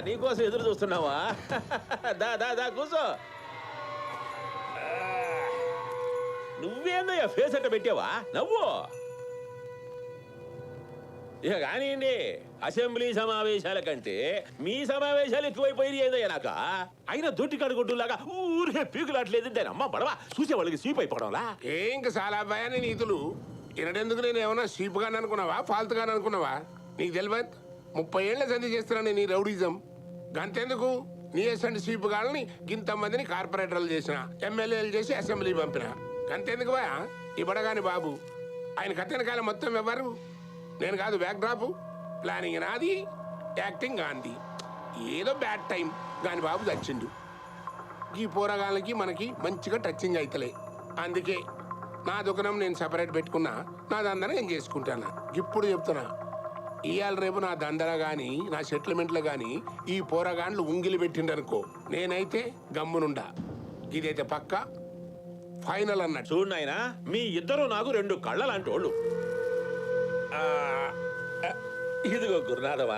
నీకోసం ఎదురు చూస్తున్నావా? దా దా దా కూర్చో. నువ్వేందయ్యా ఫేస్ అట్ట పెట్టావా? నవ్వు. ఇక కానివ్వండి, అసెంబ్లీ సమావేశాల కంటే మీ సమావేశాలు ఎక్కువైపోయి ఏదయ్యా నాక. అయినా దొడ్డి కడుగొడ్డులాగా ఊరికే పీకులాట్లేదు. దాని అమ్మ పడవా చూసే వాళ్ళకి స్వీప్ అయిపోవడంలా. ఇంక చాలా భయాన్ని నీతులు ఇనడెందుకు. నేను ఏమన్నా స్వీప్గాని అనుకున్నావా, ఫాల్తుగాని అనుకున్నావా? నీకు తెలియదు, 30 ఏళ్ల సంధి చేస్తున్నాను నీ రౌడీజం. గంతెందుకు, నీ ఎస్ఎండ్ స్వీప్ గాలని ఇంతమందిని కార్పొరేటర్లు చేసిన, ఎమ్మెల్యేలు చేసి అసెంబ్లీ పంపిన. గంతెందుకు బా ఈ బడగాని బాబు. ఆయన కథెనకాల మొత్తం ఎవరు? నేను కాదు. బ్యాక్ డ్రాప్ ప్లానింగ్ నాది, యాక్టింగ్ గాంధీ. ఏదో బ్యాడ్ టైం గాని బాబు చచ్చిండు. ఈ పోరగాళ్ళకి మనకి మంచిగా టచింగ్ అవుతలే. అందుకే నా దుకాణం నేను సపరేట్ పెట్టుకున్నా. నా దందన నేను చేసుకుంటాను. ఇప్పుడు చెప్తున్నా, ఇవాళ రేపు నా దందర గాని నా సెటిల్మెంట్లో గాని ఈ పోరగాండ్లు ఉంగిలి పెట్టిండనుకో, నేనైతే గమ్మునుండా. ఇదైతే పక్కా ఫైనల్ అన్నట్టు. చూడు నాయనా, మీ ఇద్దరు నాకు 2 కళ్ళ లాంటి వాళ్ళు. ఇదిగో గురునాథవా,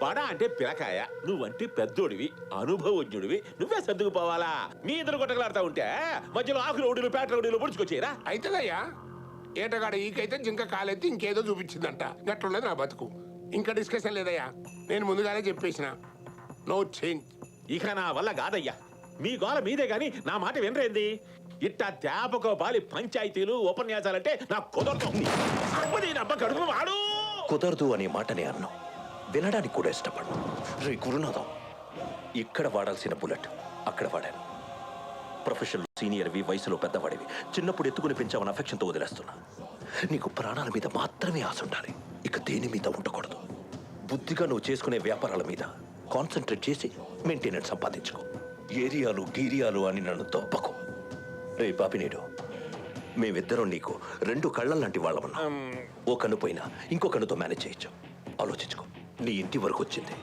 బడ అంటే పిలకాయ, నువ్వంటే పెద్దోడివి, అనుభవజ్ఞుడివి, నువ్వే సర్దుకుపోవాలా. మీ ఇద్దరు కొట్టగలాడుతా ఉంటే మధ్యలో ఆకు రౌడీలు పేట రౌడీలు పొడుచుకొచ్చేరా? అయితేదయ్యా, ఏటగాడ ఈకైతే జింక కాలెత్తి ఇంకేదో చూపించిందంట. గట్లున్నది నా బతుకు. ఇంకా డిస్కషన్ లేదయ్యా, నేను ముందుగానే చెప్పేసిన. No change. ఇక నా వల్ల కాదయ్యా. మీ గోల మీదే గాని నా మాట వినరేంది? ఇట్టా త్యాపకో బాలి పంచాయతీలు ఉపన్యాసాలంటే నాకు కుదరదు. వాడు కుదరదు అనే మాటనే అన్నాం, వినడానికి కూడా ఇష్టపడు. రే గురునాథం, ఇక్కడ వాడాల్సిన బుల్లెట్ అక్కడ వాడాను. ప్రొఫెషనల్ సీనియర్వి, వయసులో పెద్దవాడివి, చిన్నప్పుడు ఎత్తుకుని పెంచామని అఫెక్షన్తో వదిలేస్తున్నా. నీకు ప్రాణాల మీద మాత్రమే ఆశ ఉండాలి, ఇక దేని మీద ఉండకూడదు. బుద్ధిగా నువ్వు చేసుకునే వ్యాపారాల మీద కాన్సన్ట్రేట్ చేసి మెయింటెనెన్స్ సంపాదించుకో. ఏరియాలు గీరియాలు అని నన్ను తప్పకు. రే పాపినేడు, మేమిద్దరం నీకు 2 కళ్ళ లాంటి వాళ్ళమన్నా. ఓ కన్ను పోయినా ఇంకో కన్నుతో మేనేజ్ చేయొచ్చు. ఆలోచించుకో. నీ ఇంటి వరకు వచ్చింది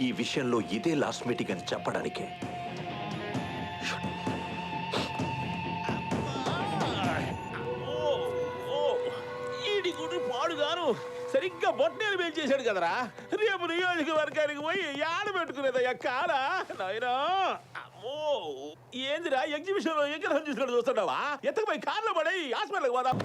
ఈ విషయంలో ఇదే లాస్ట్ మీటింగ్ అని చెప్పడానికే. ఈడి గుడి పాడుగాను సరిగ్గా బొట్టేలు పెంచేశాడు కదరా. రేపు నియోజకవర్గానికి పోయి యాడ పెట్టుకునేదయ్యా కాలా నాయనా. అమ్మో, ఏందిరా ఎగ్జిబిషన్ లో ఎక్కడ చూసినట్టు చూస్తున్నావా? ఎత్తకపోయి కార్లో పడే హాస్పిటల్కి పోదాం.